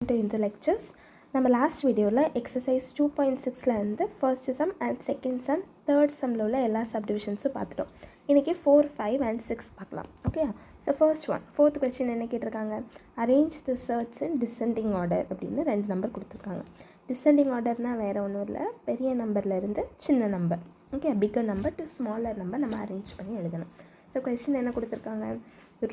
to Hindu lectures. நம்ம last வீடியோவில் exercise 2.6ல இருந்து first sum and second sum third சம்மில் உள்ள எல்லா சப்டிவிஷன்ஸும் பார்த்துட்டோம். இன்றைக்கி 4, 5 and 6 பார்க்கலாம். Okay, so first one, fourth question என்ன கேட்டிருக்காங்க? Arrange the surds in descending order அப்படின்னு 2 நம்பர் கொடுத்துருக்காங்க. டிசெண்டிங் ஆர்டர்னால் வேறு ஒன்றும் இல்லை, பெரிய நம்பர்லேருந்து சின்ன number, okay, bigger number to smaller number நம்ம அரேஞ்ச் பண்ணி எழுதணும். ஸோ கொஸ்டின் என்ன கொடுத்துருக்காங்க?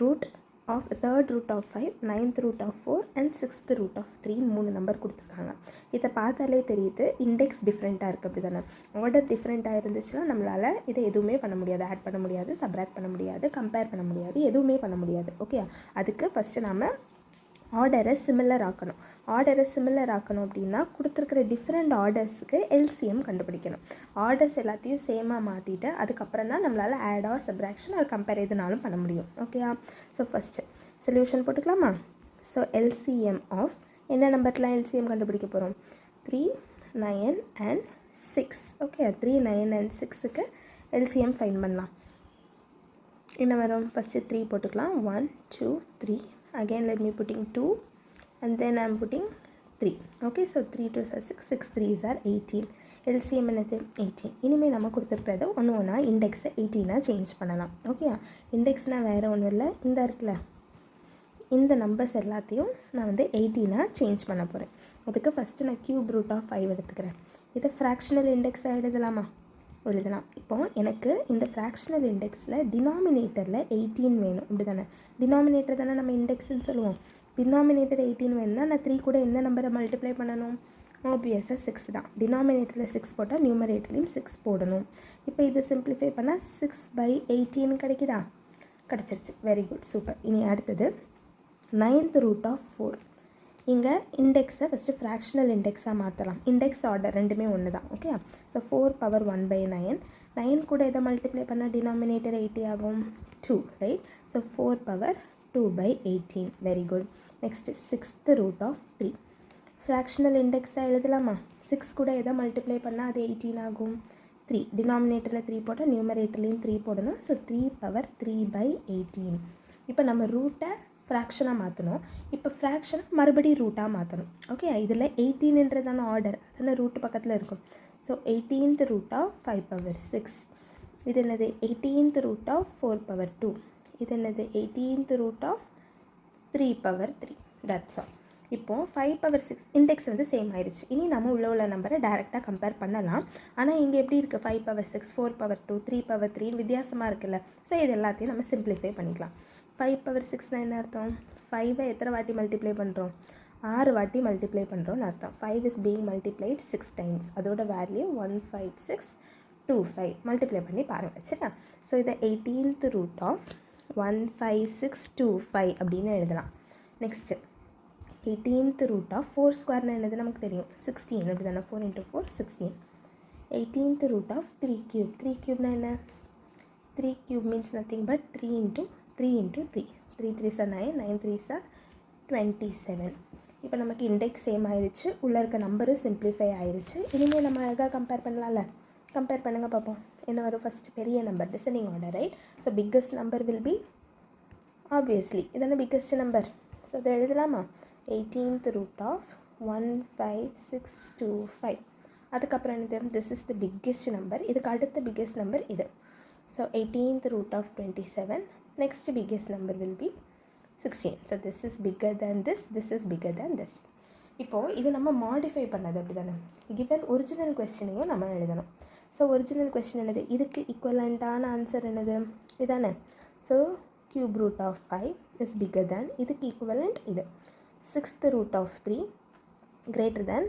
Root of third root of 5, 9th root of 4 and 6th root of 3 3 number கொடுத்துருக்காங்க. இதை பார்த்தாலே தெரியுது இண்டெக்ஸ் டிஃப்ரெண்ட்டாக இருக்குது. அப்படி தானே? ஆர்டர் டிஃப்ரெண்ட்டாக இருந்துச்சுன்னா நம்மளால் இதை எதுவுமே பண்ண முடியாது, ஆட் பண்ண முடியாது, சப்ராக்ட் பண்ண முடியாது, கம்பேர் பண்ண முடியாது, எதுவுமே பண்ண முடியாது. ஓகே, அதுக்கு ஃபஸ்ட்டு நம்ம ஆர்டரை சிமிலர் ஆக்கணும். ஆர்டரை சிமிலர் ஆக்கணும் அப்படின்னா கொடுத்துருக்கிற டிஃப்ரெண்ட் ஆர்டர்ஸுக்கு எல்சிஎம் கண்டுபிடிக்கணும். ஆர்டர்ஸ் எல்லாத்தையும் சேமாக மாற்றிட்டு அதுக்கப்புறம் தான் நம்மளால் add or subtraction or compare எதுனாலும் பண்ண முடியும். ஓகேயா? ஸோ ஃபஸ்ட்டு சொல்யூஷன் போட்டுக்கலாமா? ஸோ எல்சிஎம் ஆஃப் என்ன நம்பர்லாம் எல்சிஎம் கண்டுபிடிக்க போகிறோம்? 3, 9 and 6. ஓகே, 3, 9 and 6க்கு எல்சிஎம் ஃபைன் பண்ணலாம். என்ன வரும்? ஃபஸ்ட்டு 3 போட்டுக்கலாம். 1, 2, 3. Again let me putting 2 and then I am putting 3. Okay, so 3 2s are 6, 6 3s are 18. LCM என்னது? 18. இனிமேல் நம்ம கொடுத்துருக்கிறது ஒன்று இண்டெக்ஸை 18 சேஞ்ச் பண்ணலாம். ஓகே, இண்டெக்ஸ்னால் வேறு ஒன்றும் இல்லை, இந்த இருக்குல்ல இந்த நம்பர்ஸ் எல்லாத்தையும் நான் 18 சேஞ்ச் பண்ண போகிறேன். அதுக்கு ஃபஸ்ட்டு நான் கியூப் ரூட் ஆஃப் 5 எடுத்துக்கிறேன். இதை ஃப்ராக்ஷனல் இண்டெக்ஸாக எழுதலாமா? எழுதலாம். இப்போ எனக்கு இந்த ஃப்ராக்ஷனல் இண்டெக்ஸில் டினாமினேட்டரில் 18 வேணும். இப்படி தானே? டினாமினேட்டர் தானே நம்ம இண்டெக்ஸ்ன்னு சொல்லுவோம். டினாமினேட்டர் 18 வேணும்னா நான் 3 கூட எந்த நம்பரை மல்டிப்ளை பண்ணணும்? ஆப்வியஸாக 6 தான். டினாமினேட்டரில் 6 போட்டால் நியூமரேட்டர்லேயும் 6 போடணும். இப்போ இதை சிம்பிளிஃபை பண்ணால் 6/18 கிடைக்குதா? கிடச்சிருச்சு. Very good, super. இனி அடுத்தது 9th ரூட் ஆஃப் 4. இங்கே இண்டெக்ஸை ஃபஸ்ட்டு ஃப்ராக்ஷனல் இண்டெக்ஸாக மாற்றலாம். இண்டெக்ஸ் ஆர்டர் ரெண்டுமே ஒன்று தான். Okay, so 4/1/9. 9 கூட எதை மல்டிப்ளை பண்ணால் டினாமினேட்டர் 80 ஆகும்? 2, right? So 4/2/18. Very good. Next 6th root of 3. Fractional இண்டெக்ஸாக எழுதலாமா? 6 கூட எதை மல்டிப்ளை பண்ணால் அது 18 ஆகும்? 3. டினாமினேட்டரில் 3 போட்டால் நியூமரேட்டர்லேயும் 3 போடணும். ஸோ 3/3/18. இப்போ நம்ம ரூட்டை ஃப்ராக்ஷனாக மாற்றணும். இப்போ ஃப்ராக்ஷனை மறுபடியும் ரூட்டாக மாற்றணும். ஓகே, இதில் 18ன்றதான ஆர்டர், அதனால் ரூட்டு பக்கத்தில் இருக்கும். So 18th root of 5/6. இது என்னது? 18th root of 4/2. இது என்னது? 18th root of 3/3. That's all. இப்போது 5/6 இண்டெக்ஸ் சேம் ஆயிடுச்சு. இனி நம்ம உள்ள நம்பரை டைரெக்டாக கம்பேர் பண்ணலாம். ஆனால் இங்கே எப்படி இருக்குது? 5/6, 4/2, 3/3 வித்தியாசமாக இருக்குல்ல. ஸோ இது எல்லாத்தையும் நம்ம சிம்பிளிஃபை பண்ணிக்கலாம். 5/6 என்ன அர்த்தம்? 5ஐ எத்தனை வாட்டி மல்டிப்ளை பண்ணுறோம்? 6 வாட்டி மல்டிப்ளை பண்ணுறோன்னு அர்த்தம். 5 is being multiplied 6 times. அதோட வேல்யூ 15625. மல்டிப்ளை பண்ணி பாருங்கள், சரியா? ஸோ இதை 18th ரூட் ஆஃப் 15625 அப்படின்னு எழுதலாம். நெக்ஸ்ட்டு 18th ரூட் ஆஃப் 4 ஸ்கொயர்னு என்னது நமக்கு தெரியும்? 16. அப்படி தானே? 4 × 4 16. 18th root of 3 cube. 3 cube என்ன? 3 cube means nothing but 3 × 3 × 3. 3 3s are 9, 9 3s are 27. இப்போ நமக்கு இண்டெக்ஸ் சேம் ஆயிடுச்சு, உள்ளே இருக்க நம்பரும் சிம்பிளிஃபை ஆயிடுச்சு. இனிமேல் நம்ம அழகாக கம்பேர் பண்ணலாம்ல. கம்பேர் பண்ணுங்கள் பார்ப்போம். என்ன வரும்? ஃபஸ்ட்டு பெரிய நம்பர், descending order, right? So biggest number will be obviously இதான பிக்கஸ்ட் நம்பர். ஸோ அதை எழுதலாமா? 18th root of 15625. அதுக்கப்புறம் என்னது? This is the biggest number. இதுக்கு அடுத்த பிக்கெஸ்ட் நம்பர் இது. So 18th root of 27. Next biggest number will be 16. So this is bigger than this, this is bigger than this. இப்போது இது நம்ம மாடிஃபை பண்ணது, அப்படி தானே? கிவன் ஒரிஜினல் கொஸ்டினையும் நம்ம எழுதணும். ஸோ ஒரிஜினல் கொஸ்டின் என்னது? இதுக்கு ஈக்குவலண்ட்டான ஆன்சர் என்னது? இதானே? So cube root of 5 is bigger than, இதுக்கு ஈக்குவலண்ட் இது. 6th root of 3 greater than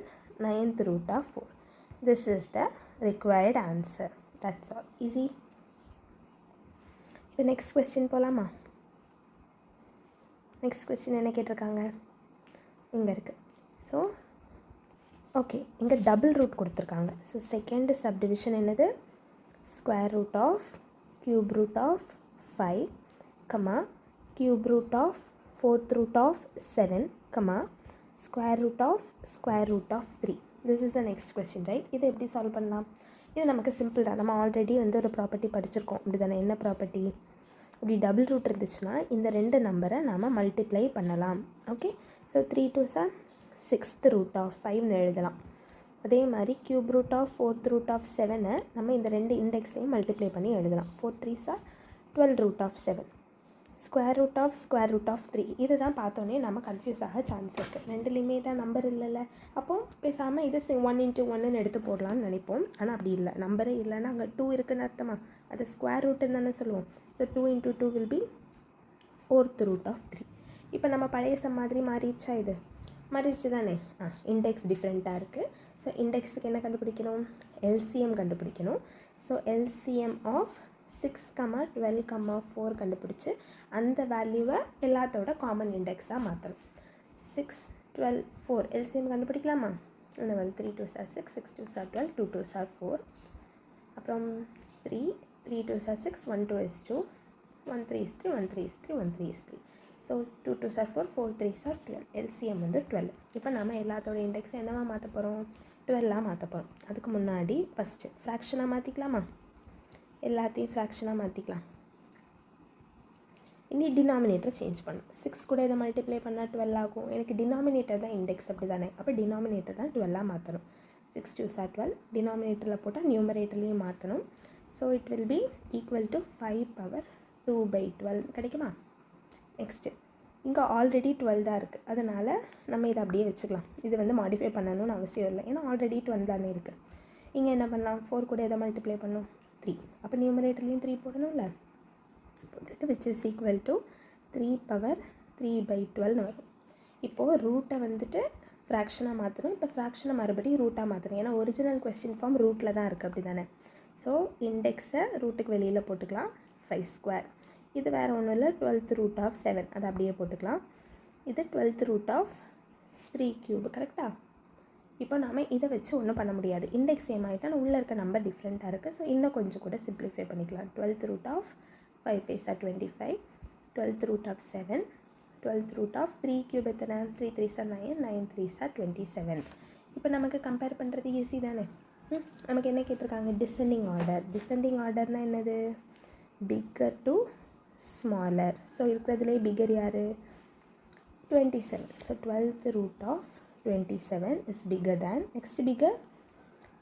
9th root of 4. This is the required answer. That's all. Easy. இப்போ நெக்ஸ்ட் கொஸ்டின் போகலாமா? நெக்ஸ்ட் கொஸ்டின் என்ன கேட்டிருக்காங்க? இங்கே இருக்குது. ஸோ ஓகே, இங்கே டபுள் ரூட் கொடுத்துருக்காங்க. ஸோ செகண்ட் சப்டிவிஷன் என்னது? Square root of cube root of 5, cube root of 4th root of 7, square root of 3. This is the next question, right? இதை எப்படி சால்வ் பண்ணலாம்? இது நமக்கு சிம்பிள் தான். நம்ம ஆல்ரெடி ஒரு ப்ராப்பர்ட்டி படிச்சிருக்கோம், அப்படி தானே? என்ன ப்ராப்பர்ட்டி? இப்படி டபுள் ரூட் இருந்துச்சுன்னா இந்த 2 நம்பரை நாம் மல்டிப்ளை பண்ணலாம். Okay, so 3 2s are sixth root of 5ன்னு எழுதலாம். அதே மாதிரி cube root of 4th root of 7 நம்ம இந்த ரெண்டு இண்டெக்ஸையும் மல்டிப்ளை பண்ணி எழுதலாம். 4 3s are 12 root of 7. Square root of 3. இது தான் பார்த்தோன்னே நம்ம கன்ஃபியூஸ் ஆக சான்ஸ் இருக்குது. ரெண்டுலேயுமே தான் நம்பர் இல்லைல்ல. அப்போது பேசாமல் இது 1 into 1ன்னு எடுத்து போடலான்னு நினைப்போம். ஆனால் அப்படி இல்லை, நம்பரே இல்லைன்னா அங்கே 2 இருக்குன்னு அர்த்தமா? அது ஸ்கொயர் ரூட்டுன்னு தானே சொல்லுவோம். So 2 into 2 will be 4th root of 3. இப்போ நம்ம பழைய சம் மாதிரி மாறிடுச்சா? இது மாறிடுச்சு தானே. இண்டெக்ஸ் டிஃப்ரெண்ட்டாக இருக்குது. ஸோ இண்டெக்ஸுக்கு என்ன கண்டுபிடிக்கணும்? எல்சிஎம் கண்டுபிடிக்கணும். ஸோ எல்சிஎம் ஆஃப் 6, 12, 4 கண்டுபிடிச்சி அந்த வேல்யூவை எல்லாத்தோட காமன் இண்டெக்ஸாக மாற்றணும். 6, 12, 4 எல்சிஎம் கண்டுபிடிக்கலாமா? இன்னும் 3 2s are 6, 6 2s are 12, 2 2s are 4. அப்புறம் 3 2s are 6, 1 2 is 2, 1 3 is 3, 1 3 is 3, 1 3 is 3. So 2 2s are 4, 4 3s are 12. LCM வந்து 12. இப்போ நம்ம எல்லாத்தோட இண்டெக்ஸ் என்னவா மாற்ற போகிறோம்? 12ஆக மாற்ற போகிறோம். அதுக்கு முன்னாடி ஃபஸ்ட்டு ஃப்ராக்ஷனாக மாற்றிக்கலாமா? எல்லாத்தையும் ஃப்ராக்ஷனாக மாற்றிக்கலாம். இனி டினாமினேட்டரை சேஞ்ச் பண்ணும். 6 கூட இதை மல்டிப்ளை பண்ணால் 12 ஆகும். எனக்கு டினாமினேட்டர் தான் இண்டெக்ஸ், அப்படி தானே? அப்போ டினாமினேட்டர் தான் 12ஆக மாற்றணும். 6 2s are 12. டினாமினேட்டரில் போட்டால் நியூமரேட்டர்லேயும் மாற்றணும். So it will B equal to 5 power 2/12 கிடைக்குமா? நெக்ஸ்ட்டு இங்கே ஆல்ரெடி 12 தான் இருக்குது, அதனால் நம்ம இதை அப்படியே வச்சுக்கலாம். இது வந்து மாடிஃபை பண்ணணும்னு அவசியம் இல்லை, ஏன்னா ஆல்ரெடி 12 தானே இருக்குது. இங்கே என்ன பண்ணலாம்? 4 கூட எதை மல்டிப்ளை பண்ணணும்? 3. அப்போ நியூமரேட்டர்லேயும் 3 போடணும்ல. போட்டுட்டு which is equal to 3 power 3/12 வரும். இப்போது ரூட்டை வந்துட்டு ஃப்ராக்ஷனாக மாற்றணும். இப்போ ஃப்ராக்ஷனை மறுபடியும் ரூட்டாக மாற்றணும், ஏன்னா ஒரிஜினல் கொஸ்டின் ஃபார்ம் ரூட்டில் தான் இருக்குது, அப்படி தானே? ஸோ இண்டெக்ஸை ரூட்டுக்கு வெளியில் போட்டுக்கலாம். 5 ஸ்கொயர். இது வேறு ஒன்றும் இல்லை, 12th ரூட் ஆஃப் 7. அதை அப்படியே போட்டுக்கலாம். இது 12th ரூட் ஆஃப் 3 கியூப். கரெக்டாக? இப்போ நாம் இதை வச்சு ஒன்றும் பண்ண முடியாது. இண்டெக்ஸ் சேம் ஆகிட்டால் உள்ளே இருக்க நம்பர் டிஃப்ரெண்ட்டாக இருக்குது. ஸோ இன்னும் கொஞ்சம் கூட சிம்ப்ளிஃபை பண்ணிக்கலாம். 12th root of 5 5s are 25, 12th root of 7, 12th root of 3 cube எத்தனை? 3 3s are 9, 9 3s are 27. இப்போ நமக்கு கம்பேர் பண்ணுறது ஈஸி தானே. நமக்கு என்ன கேட்டிருக்காங்க? Descending order. டிசெண்டிங் ஆர்டர்னால் என்னது? Bigger to smaller. ஸோ இருக்கிறதுலே பிகர் யார்? 27. So 12th root of 27 is bigger than, next bigger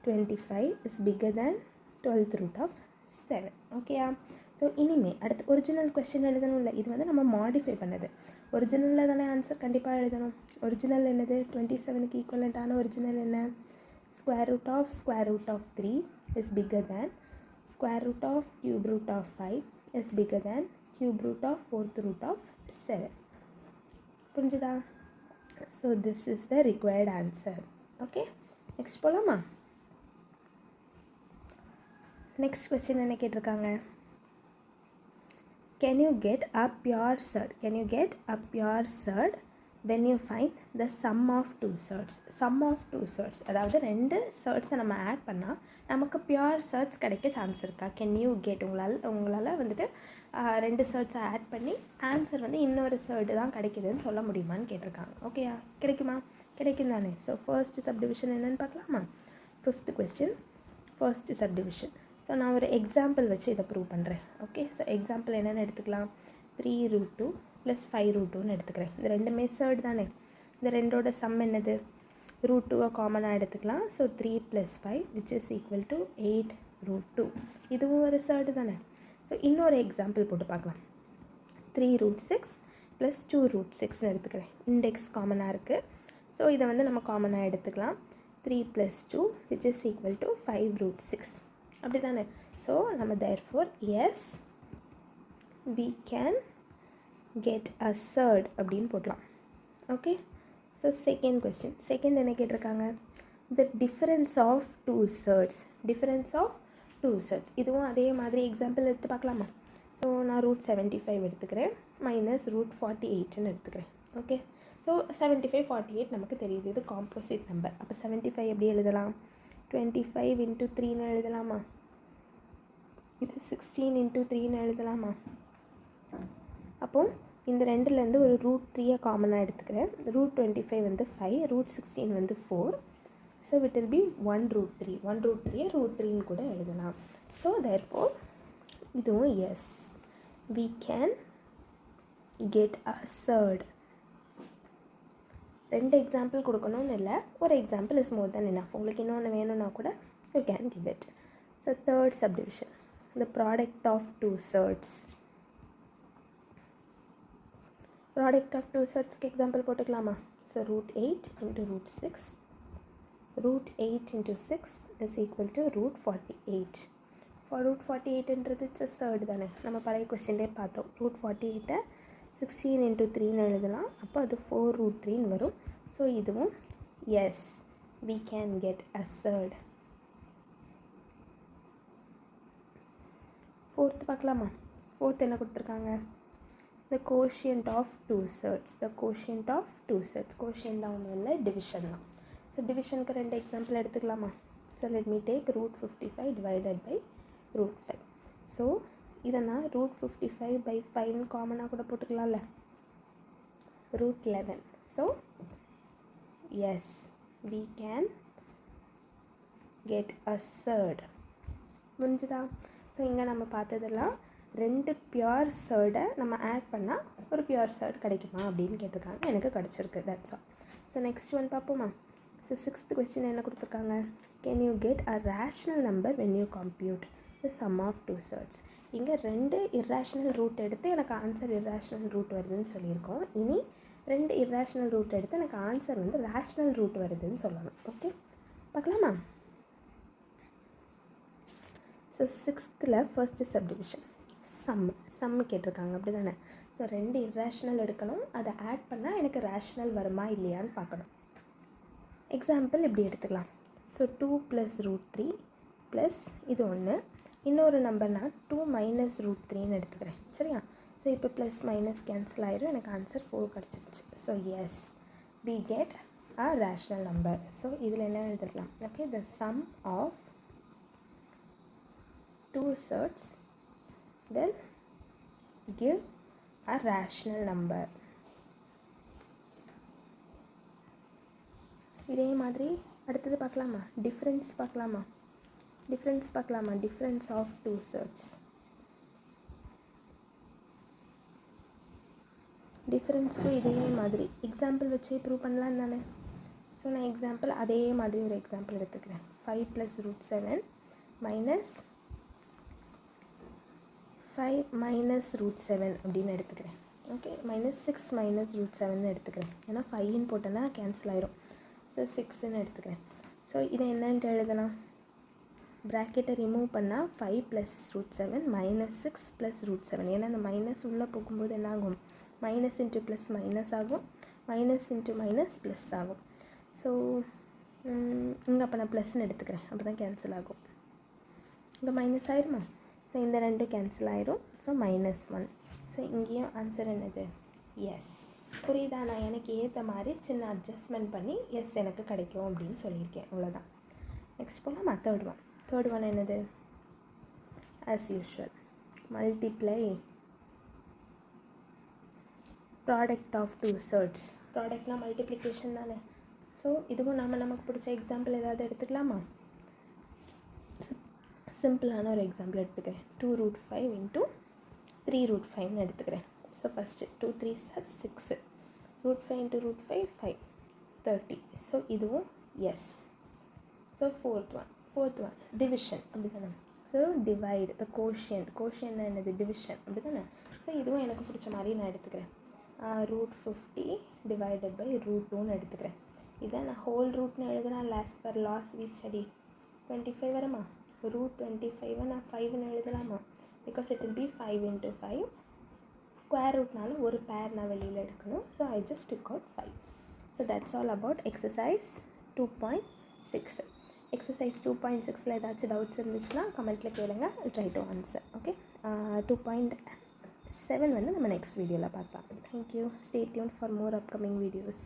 25 is bigger than 12th root of 7. ஓகேயா? ஸோ இனிமேல் அடுத்து ஒரிஜினல் கொஸ்டின் எழுதணும் இல்லை, இது வந்து நம்ம மாடிஃபை பண்ணது. ஒரிஜினலில் தானே ஆன்சர் கண்டிப்பாக எழுதணும். ஒரிஜினல் என்னது? 27க்கு ஈக்குவலண்ட்டான ஒரிஜினல் என்ன? Square root of 3 is bigger than square root of cube root of 5 is bigger than cube root of 4th root of 7. புரிஞ்சுதா? So this is the required answer. Okay, next போகலாமா? Next question என்ன கேட்டிருக்காங்க? Can you get a pure surd? Can you get a pure surd when you find the sum of two surds? Sum of two surds, அதாவது ரெண்டு சர்ட்ஸை நம்ம add பண்ணால் நமக்கு pure surds கிடைக்க chance இருக்கா? கேன் யூ கெட், உங்களால் வந்துட்டு ரெண்டு சர்ட்ஸை ஆட் பண்ணி ஆன்சர் வந்து இன்னொரு சர்டு தான் கிடைக்குதுன்னு சொல்ல முடியுமான்னு கேட்டிருக்காங்க. ஓகேயா? கிடைக்குமா? கிடைக்கும் தானே. ஸோ ஃபர்ஸ்ட் சப்டிவிஷன் என்னென்னு பார்க்கலாமா? 5th question, first subdivision. So நான் ஒரு எக்ஸாம்பிள் வச்சு இதை ப்ரூவ் பண்ணுறேன். ஓகே, ஸோ எக்ஸாம்பிள் என்னென்னு எடுத்துக்கலாம்? 3 root 2 + 5 root 2ன்னு எடுத்துக்கிறேன். இந்த ரெண்டுமே சர்டு தானே. இந்த ரெண்டோட சம் என்னது? root 2 காமனாக எடுத்துக்கலாம். So 3 + 5 which is equal to 8 root 2. இதுவும் ஒரு சர்டு தானே. ஸோ இன்னொரு எக்ஸாம்பிள் போட்டு பார்க்கலாம். 3 root 6 + 2 root 6ன்னு எடுத்துக்கிறேன். இண்டெக்ஸ் காமனாக இருக்குது. ஸோ இதை வந்து நம்ம காமனாக எடுத்துக்கலாம். 3 + 2 which is equal to 5 root 6. அப்படி தானே. ஸோ நம்ம therefore yes we can get a surd அப்படின்னு போடலாம். Okay, so second question. Second என்ன கேட்டிருக்காங்க? the difference of two surds. difference of two surds. இதுவும் அதே மாதிரி எக்ஸாம்பிள் எடுத்து பார்க்கலாமா? ஸோ நான் √75 எடுத்துக்கிறேன், மைனஸ் √48ன்னு எடுத்துக்கிறேன். ஓகே, ஸோ 75 48 நமக்கு தெரியுது, இது காம்போசிட் நம்பர். அப்போ 75 எப்படி எழுதலாம்? 25 × 3ன்னு எழுதலாமா? இது 16 × 3ன்னு எழுதலாமா? அப்போது இந்த ரெண்டுலேருந்து ஒரு √3 காமனாக எடுத்துக்கிறேன். √25 வந்து 5, √16 வந்து 4. So it will be 1 √3. 1 √3 √3ன்னு கூட எழுதலாம். ஸோ therefore இதுவும் yes, we can get a surd. 2 example கொடுக்கணும்னு இல்லை, ஒரு example is more than enough. உங்களுக்கு இன்னொன்று வேணும்னா கூட you can give it. So third subdivision, the product of two surds. Product of two surds க்கு எக்ஸாம்பிள் போட்டுக்கலாமா? So root 8 into root 6. root 8 into 6 is equal to root 48. For root 48ன்றது it's a surd தானே, நம்ம பழைய கொஸ்டின்லேயே பார்த்தோம். root 48 16 into 3ன்னு எழுதலாம், அப்போ அது 4 root 3ன்னு வரும். ஸோ இதுவும் yes, we can get a surd. Fourth பார்க்கலாமா? ஃபோர்த் என்ன கொடுத்துருக்காங்க? the quotient of two surds. the quotient of two surds. quotient தான் ஒன்றும் இல்லை, டிவிஷன் தான். ஸோ டிவிஷனுக்கு 2 எக்ஸாம்பிள் எடுத்துக்கலாமா? So let me take root 55 divided by root 5. So இதை நான் root 55 by 5ன்னு காமனாக கூட போட்டுக்கலாம்ல, root 11. So yes, we can get a surd. முடிஞ்சுதா? ஸோ இங்கே நம்ம பார்த்ததெல்லாம் 2 பியூர் சர்டை நம்ம ஆட் பண்ணால் ஒரு பியூர் சர்ட் கிடைக்குமா அப்படின்னு கேட்டிருக்காங்க. எனக்கு கிடச்சிருக்கு, that's all. So next one பார்ப்போமா? ஸோ 6th கொஸ்டின் என்ன கொடுத்துருக்காங்க? Can you get a rational number when you compute the sum of two surds. இங்கே 2 இர்ரேஷ்னல் ரூட் எடுத்து எனக்கு ஆன்சர் இர்ரேஷ்னல் ரூட் வருதுன்னு சொல்லியிருக்கோம். இனி 2 இர்ரேஷ்னல் ரூட் எடுத்து எனக்கு ஆன்சர் வந்து ரேஷ்னல் ரூட் வருதுன்னு சொல்லணும். ஓகே, பார்க்கலாமா? ஸோ 6th ஃபர்ஸ்ட்டு சப்டிவிஷன் சம்மு கேட்டிருக்காங்க, அப்படி தானே? ஸோ 2 இர்ரேஷ்னல் எடுக்கணும், அதை ஆட் பண்ணால் எனக்கு ரேஷ்னல் வருமா இல்லையான்னு பார்க்கணும். எக்ஸாம்பிள் இப்படி எடுத்துக்கலாம். ஸோ 2 + root 3 ப்ளஸ் இது ஒன்று, இன்னொரு நம்பர் நான் 2 - root 3ன்னு எடுத்துக்கிறேன். சரியா? ஸோ இப்போ ப்ளஸ் மைனஸ் கேன்சல் ஆயிரும், எனக்கு ஆன்சர் 4 கிடச்சிருச்சு. So yes, we get a rational number. So இதில் என்ன எழுதிடலாம்? Okay, the sum of two surds will give a rational number. இதே மாதிரி அடுத்தது பார்க்கலாமா? டிஃப்ரென்ஸ் பார்க்கலாமா? Difference of two surds. டிஃப்ரென்ஸ்க்கு இதே மாதிரி எக்ஸாம்பிள் வச்சு ப்ரூவ் பண்ணலாம் தானே? ஸோ நான் எக்ஸாம்பிள் அதே மாதிரி ஒரு எக்ஸாம்பிள் எடுத்துக்கிறேன். 5 + root 7 minus 5 - root 7 அப்படின்னு எடுத்துக்கிறேன். ஓகே, -6 - root 7ன்னு எடுத்துக்கிறேன். ஏன்னா 5ன்னு போட்டேன்னா கேன்சல் ஆயிரும். ஸோ 6ன்னு எடுத்துக்கிறேன். ஸோ இதை என்னன்ட்டு எழுதலாம்? ப்ராக்கெட்டை ரிமூவ் பண்ணால் 5 + root 7 -6 + root 7. ஏன்னா அந்த மைனஸ் உள்ளே போகும்போது என்ன ஆகும்? மைனஸ் இன்ட்டு ப்ளஸ் மைனஸ் ஆகும், மைனஸ் இன்ட்டு மைனஸ் ப்ளஸ் ஆகும். ஸோ இங்கே அப்போ நான் ப்ளஸ்ன்னு எடுத்துக்கிறேன், அப்போ தான் கேன்சல் ஆகும். இங்கே மைனஸ் ஆயிருமா? ஸோ இந்த 2 கேன்சல் ஆயிரும். ஸோ -1. ஸோ இங்கேயும் ஆன்சர் என்னது? எஸ். புரியுதா? நான் எனக்கு ஏற்ற மாதிரி சின்ன அட்ஜஸ்ட்மெண்ட் பண்ணி எஸ் எனக்கு கிடைக்கும் அப்படின்னு சொல்லியிருக்கேன், அவ்வளோதான். நெக்ஸ்ட் போகலாமா? தேர்ட் ஒன் என்னது? As usual multiply product of two surds. ப்ராடக்ட்னா மல்டிப்ளிகேஷன் தானே? ஸோ இதுவும் நமக்கு பிடிச்ச எக்ஸாம்பிள் ஏதாவது எடுத்துக்கலாமா? சிம்பிளான ஒரு எக்ஸாம்பிள் எடுத்துக்கிறேன். 2 root 5 into 3 root 5ன்னு எடுத்துக்கிறேன். So first 2 3s are 6, root 5 into root 5 5 30. So இதுவும் yes. So fourth one division, அப்படி தானே? ஸோ டிவைட் த கோஷியன்ட் என்னது? டிவிஷன், அப்படி தானே? ஸோ இதுவும் எனக்கு பிடிச்ச மாதிரி நான் எடுத்துக்கிறேன். root 50 divided by root 2ன்னு எடுத்துக்கிறேன். இதை நான் ஹோல் ரூட்னு எழுதுனா லாஸ் வி ஸ்டடி 25 வருமா? root 25 நான் 5ன்னு எழுதலாமா? Because it will be 5 into 5. Square ரூட்னால ஒரு பேர் நான் வெளியில் எடுக்கணும். So I just took out 5. So that's all about exercise 2.6. Exercise 2.6ல் ஏதாச்சும் டவுட்ஸ் இருந்துச்சுன்னா கமெண்ட்டில் கேளுங்க, ட்ரை டு ஆன்சர். ஓகே, 2.7 வந்து நம்ம நெக்ஸ்ட் வீடியோவில் பார்க்கலாம். Thank you. Stay tune for more upcoming videos.